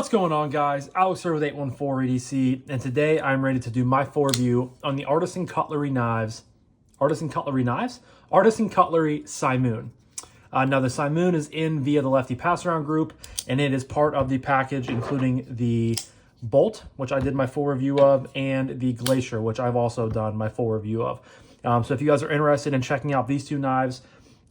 What's going on, guys? Alex here with 814 EDC, and today I'm ready to do my full review on the Artisan Cutlery Simoon. Now the Simoon is in via the Lefty passaround group, and it is part of the package, including the bolt, which I did my full review of, and the glacier, which I've also done my full review of. So if you guys are interested in checking out these two knives,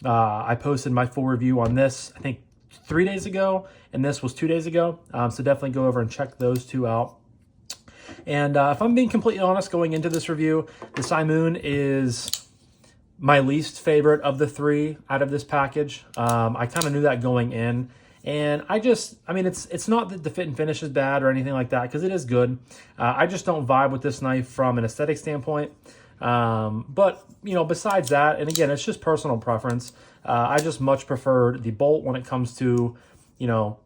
I posted my full review on this, I think 3 days ago, and this was 2 days ago. So definitely go over and check those two out. And if I'm being completely honest, going into this review, the Simoon is my least favorite of the three out of this package. I kind of knew that going in. And I mean, it's not that the fit and finish is bad or anything like that, because it is good. I just don't vibe with this knife from an aesthetic standpoint. But, you know, besides that, and again, it's just personal preference. I just much preferred the bolt when it comes to, you know,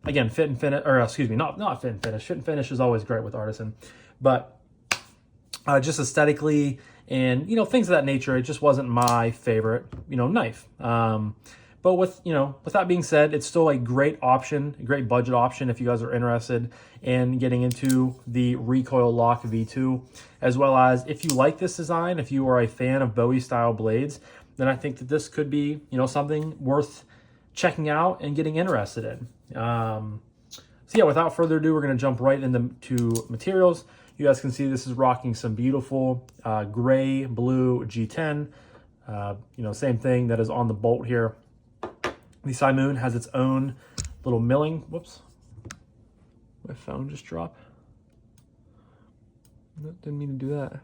again, fit and finish, or excuse me, not fit and finish. Fit and finish is always great with Artisan, but just aesthetically and, you know, things of that nature, it just wasn't my favorite, you know, knife. But with that being said, it's still a great option, a great budget option if you guys are interested in getting into the Recoil Lock V2, as well as if you like this design, if you are a fan of Bowie style blades, then I think that this could be, you know, something worth checking out and getting interested in. So yeah, without further ado, we're going to jump right into materials. You guys can see this is rocking some beautiful gray, blue G10. You know, same thing that is on the bolt here. The Simoon has its own little milling. Whoops. My phone just dropped. Nope, didn't mean to do that. I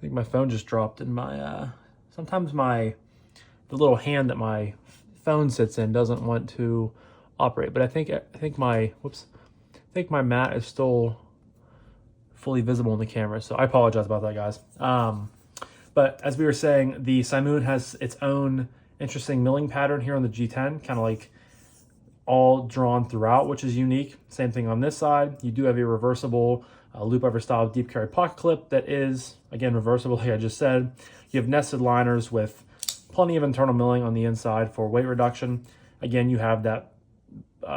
think my phone just dropped in my, sometimes the little hand that my phone sits in doesn't want to operate, but I think my mat is still fully visible in the camera, so I apologize about that, guys. But as we were saying, the Simoon has its own interesting milling pattern here on the G10, kind of like all drawn throughout, which is unique. Same thing on this side. You do have a reversible loop over style deep carry pocket clip that is, again, reversible, like I just said. You have nested liners with plenty of internal milling on the inside for weight reduction. Again, you have that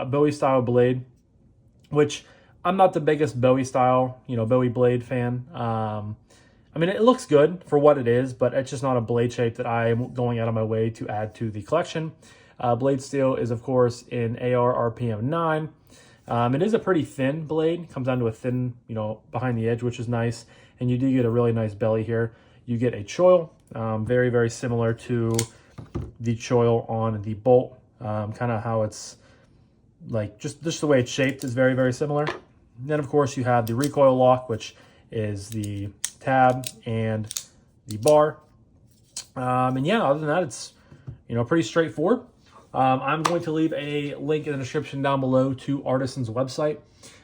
Bowie style blade, which I'm not the biggest Bowie style, you know, Bowie blade fan. I mean, it looks good for what it is, but it's just not a blade shape that I'm going out of my way to add to the collection. Blade steel is, of course, in AR RPM 9. It is a pretty thin blade. It comes down to a thin, you know, behind the edge, which is nice. And you do get a really nice belly here. You get a choil, very, very similar to the choil on the bolt. Kind of how it's, like, just the way it's shaped is very, very similar. And then, of course, you have the recoil lock, which is the tab and the bar. And yeah, other than that, it's, you know, pretty straightforward. I'm going to leave a link in the description down below to Artisan's website.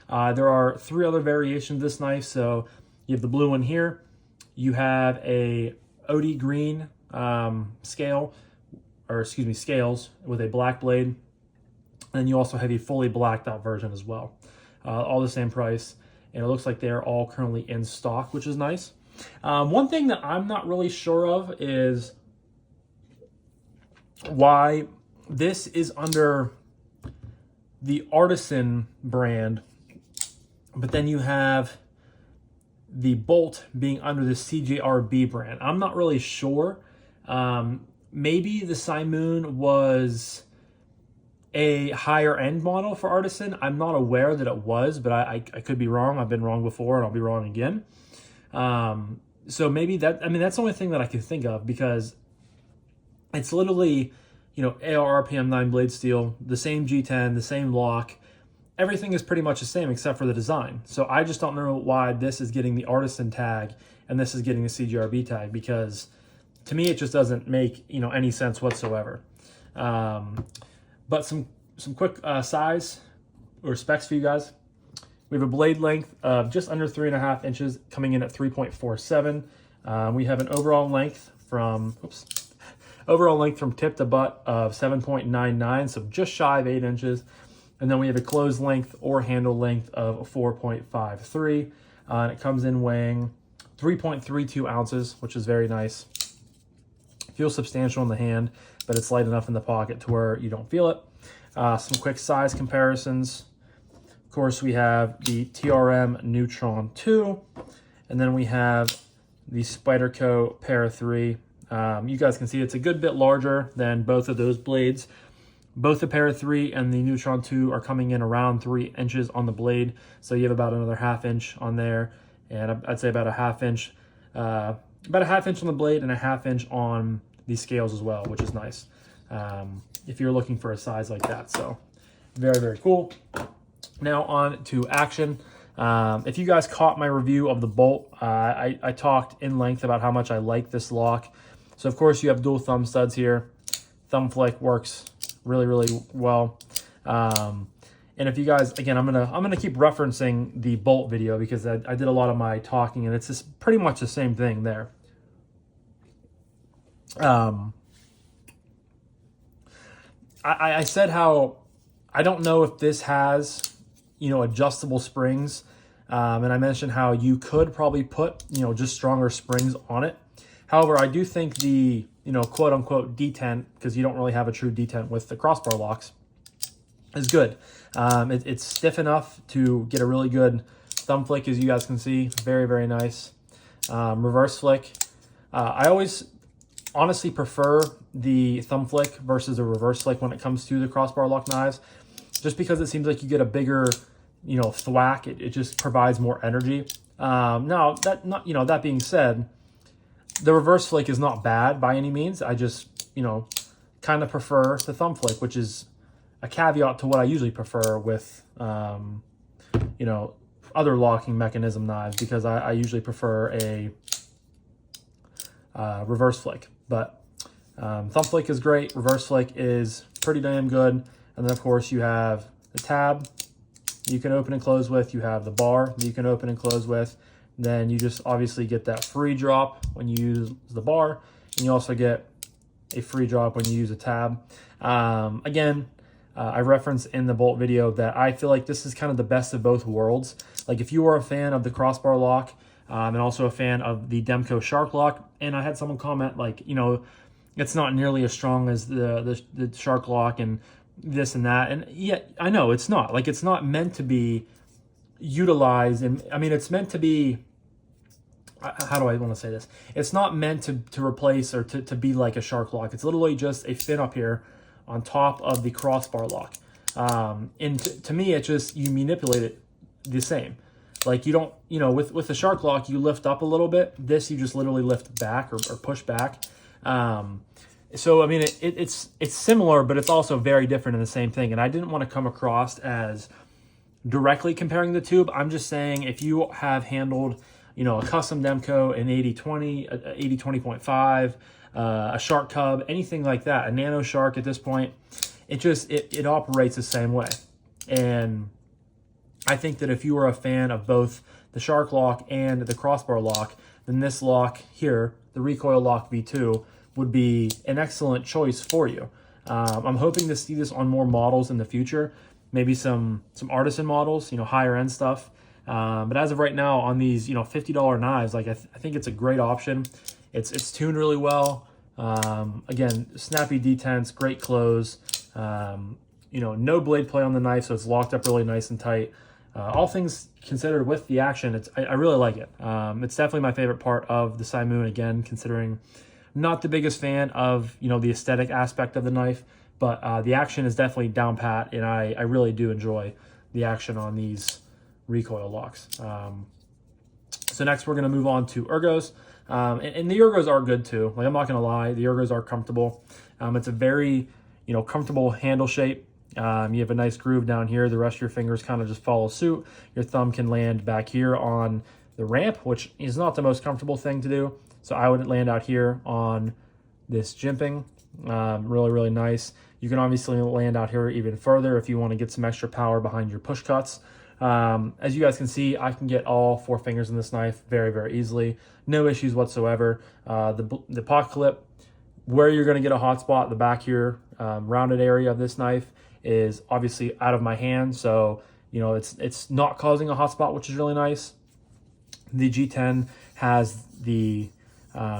There are 3 other variations of this knife. So you have the blue one here. You have a OD green scales with a black blade. And you also have a fully blacked out version as well. All the same price. And it looks like they're all currently in stock, which is nice. One thing that I'm not really sure of is why this is under the Artisan brand, but then you have the bolt being under the CJRB brand. I'm not really sure. Maybe the Simoon was a higher end model for Artisan. I'm not aware that it was, but I could be wrong. I've been wrong before and I'll be wrong again. So maybe that, I mean, that's the only thing that I can think of, because it's literally, you know, AR RPM 9 blade steel, the same G10, the same lock. Everything is pretty much the same except for the design. So I just don't know why this is getting the Artisan tag and this is getting the CJRB tag, because to me, it just doesn't make, you know, any sense whatsoever. But some quick size or specs for you guys. We have a blade length of just under 3.5 inches, coming in at 3.47. We have an overall length from tip to butt of 7.99, so just shy of 8 inches. And then we have a closed length or handle length of 4.53. And it comes in weighing 3.32 ounces, which is very nice. Feels substantial in the hand, but it's light enough in the pocket to where you don't feel it. Some quick size comparisons. Of course, we have the TRM Neutron 2, and then we have the Spyderco Para 3. You guys can see it's a good bit larger than both of those blades. Both the Para 3 and the Neutron 2 are coming in around 3 inches on the blade, so you have about another ½ inch on there, and I'd say about a ½ inch, on the blade and a ½ inch on the scales as well, which is nice if you're looking for a size like that. So very, very cool. Now on to action. If you guys caught my review of the bolt, I talked in length about how much I like this lock. So of course you have dual thumb studs here. Thumb flick works really, really well. And if you guys, again, I'm gonna keep referencing the bolt video because I did a lot of my talking, and it's just pretty much the same thing there. I said how I don't know if this has, adjustable springs. And I mentioned how you could probably put, just stronger springs on it. However, I do think the, quote unquote detent, because you don't really have a true detent with the crossbar locks, is good. It's stiff enough to get a really good thumb flick, as you guys can see. Very, very nice. Reverse flick. I always honestly prefer the thumb flick versus a reverse flick when it comes to the crossbar lock knives, just because it seems like you get a bigger, thwack. It just provides more energy. Now that being said, the reverse flick is not bad by any means. I just, kind of prefer the thumb flick, which is a caveat to what I usually prefer with, other locking mechanism knives, because I usually prefer a reverse flick. But thumb flick is great. Reverse flick is pretty damn good. And then of course you have the tab you can open and close with. You have the bar that you can open and close with. Then you just obviously get that free drop when you use the bar, and you also get a free drop when you use a tab. I referenced in the bolt video that I feel like this is kind of the best of both worlds. Like if you are a fan of the crossbar lock and also a fan of the Demko Shark Lock, and I had someone comment like, it's not nearly as strong as the Shark Lock and this and that, and yet I know it's not. Like, it's not meant to be utilized, and I mean, it's meant to be, how do I want to say this? It's not meant to replace or to be like a Shark Lock. It's literally just a fin up here on top of the crossbar lock. And to me, it just, you manipulate it the same. Like you don't, with the Shark Lock, you lift up a little bit. This, you just literally lift back or push back. So, I mean, it's similar, but it's also very different in the same thing. And I didn't want to come across as directly comparing the two. I'm just saying, if you have handled, a custom Demko, an 80-20, a 80-20.5, a Shark Cub, anything like that, a Nano Shark at this point, it operates the same way. And I think that if you are a fan of both the Shark Lock and the crossbar lock, then this lock here, the Recoil Lock V2, would be an excellent choice for you. I'm hoping to see this on more models in the future, maybe some Artisan models, higher end stuff. But as of right now, on these, $50 knives, like I think it's a great option. It's tuned really well. Again, snappy detents, great close. No blade play on the knife, so it's locked up really nice and tight. All things considered with the action, I really like it. It's definitely my favorite part of the Simoon, again, considering not the biggest fan of, the aesthetic aspect of the knife, but the action is definitely down pat, and I really do enjoy the action on these recoil locks. So next we're going to move on to ergos. And the ergos are good too. Like, I'm not going to lie, the ergos are comfortable. It's a very, comfortable handle shape. You have a nice groove down here. The rest of your fingers kind of just follow suit. Your thumb can land back here on the ramp, which is not the most comfortable thing to do. So I would land out here on this jimping. Really, really nice. You can obviously land out here even further if you want to get some extra power behind your push cuts. As you guys can see, I can get all 4 fingers in this knife very, very easily. No issues whatsoever. The pocket clip, where you're going to get a hot spot, the back here, rounded area of this knife is obviously out of my hand. So, it's not causing a hot spot, which is really nice. The G10 has the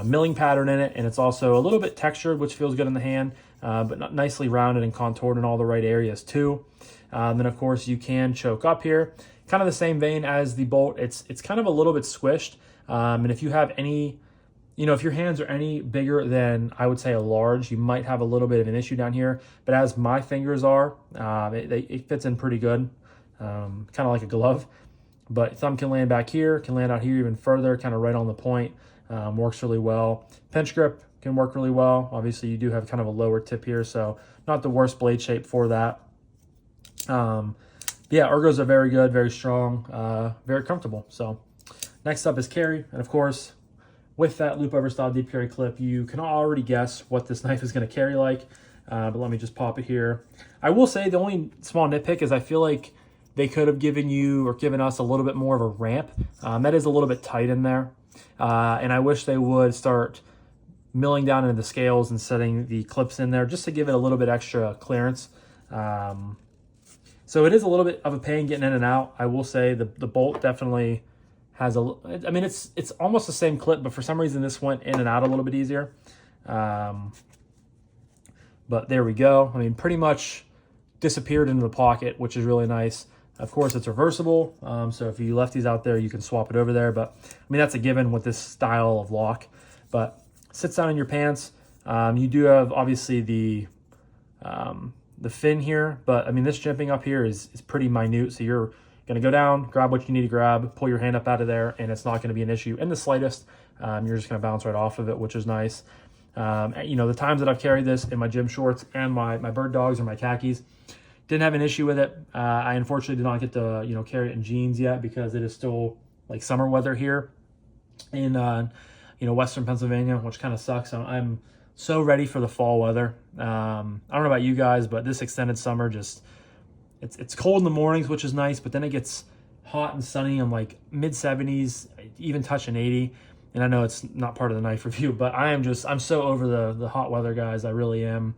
milling pattern in it, and it's also a little bit textured, which feels good in the hand. but nicely rounded and contoured in all the right areas too. Then of course you can choke up here, kind of the same vein as the bolt. It's kind of a little bit squished, and if you have any, if your hands are any bigger than, I would say, a large, you might have a little bit of an issue down here. But as my fingers are, it fits in pretty good, kind of like a glove. But thumb can land back here, can land out here even further, kind of right on the point. Works really well. Pinch grip can work really well. Obviously, you do have kind of a lower tip here, so not the worst blade shape for that. Yeah, ergos are very good, very strong, very comfortable. So next up is carry, and of course, with that loop over style deep carry clip, you can already guess what this knife is going to carry like. But let me just pop it here. I will say the only small nitpick is I feel like they could have given you or given us a little bit more of a ramp. That is a little bit tight in there. And I wish they would start milling down into the scales and setting the clips in there just to give it a little bit extra clearance. So it is a little bit of a pain getting in and out. I will say the bolt definitely has I mean, it's almost the same clip, but for some reason this went in and out a little bit easier. But there we go. I mean, pretty much disappeared into the pocket, which is really nice. Of course, it's reversible, so if you lefties out there, you can swap it over there. But I mean, that's a given with this style of lock. But sits down in your pants. You do have obviously the fin here, but I mean, this jimping up here is pretty minute. So you're gonna go down, grab what you need to grab, pull your hand up out of there, and it's not gonna be an issue in the slightest. You're just gonna bounce right off of it, which is nice. The times that I've carried this in my gym shorts and my bird dogs or my khakis, didn't have an issue with it. I unfortunately did not get to carry it in jeans yet because it is still like summer weather here in Western Pennsylvania, which kind of sucks. I'm so ready for the fall weather. I don't know about you guys, but this extended summer just it's cold in the mornings, which is nice, but then it gets hot and sunny in like mid 70s, even touching 80. And I know it's not part of the knife review, but I'm so over the hot weather, guys. I really am.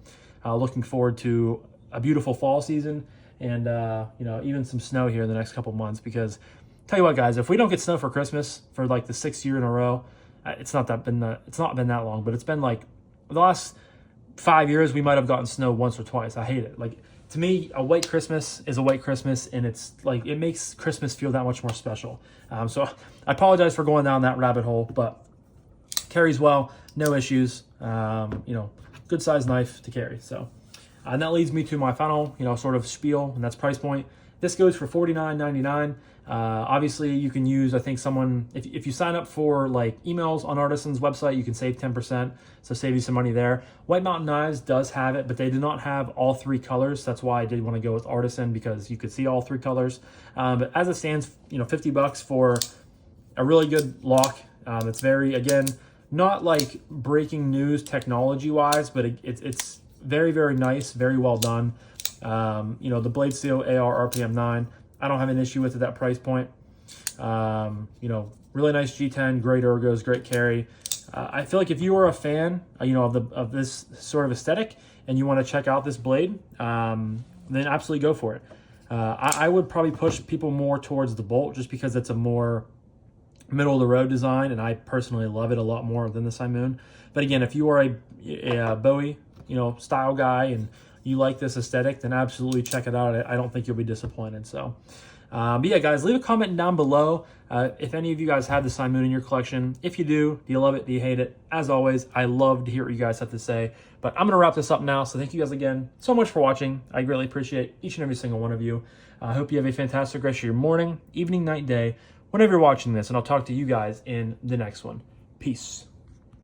Looking forward to a beautiful fall season and even some snow here in the next couple months, because tell you what, guys, if we don't get snow for Christmas for like the 6th year in a row, it's not been that long, but it's been like the last 5 years we might have gotten snow once or twice. I hate it. Like, to me, a white Christmas is a white Christmas, and it's like it makes Christmas feel that much more special. So I apologize for going down that rabbit hole, but carries well, no issues. Good size knife to carry. So and that leads me to my final sort of spiel, and that's price point. This goes for $49.99. Obviously, you can use, I think if you sign up for like emails on Artisan's website, you can save 10%, so save you some money there. White Mountain Knives does have it, but they do not have all 3 colors. That's why I did want to go with Artisan, because you could see all 3 colors. But as it stands, $50 for a really good lock. It's very, again, not like breaking news technology-wise, but it's very, very nice, very well done. The Blade Steel AR RPM 9, I don't have an issue with at that price point. Really nice G10, great ergos, great carry. I feel like if you are a fan, of this sort of aesthetic and you want to check out this blade, then absolutely go for it. I would probably push people more towards the Bolt just because it's a more middle of the road design, and I personally love it a lot more than the Simoon. But again, if you are a Bowie, style guy and you like this aesthetic, then absolutely check it out. I don't think you'll be disappointed. So, but yeah, guys, leave a comment down below if any of you guys have the Simoon in your collection. If you do you love it? Do you hate it? As always, I love to hear what you guys have to say. But I'm going to wrap this up now. So thank you guys again so much for watching. I really appreciate each and every single one of you. I hope you have a fantastic rest of your morning, evening, night, day, whenever you're watching this. And I'll talk to you guys in the next one. Peace.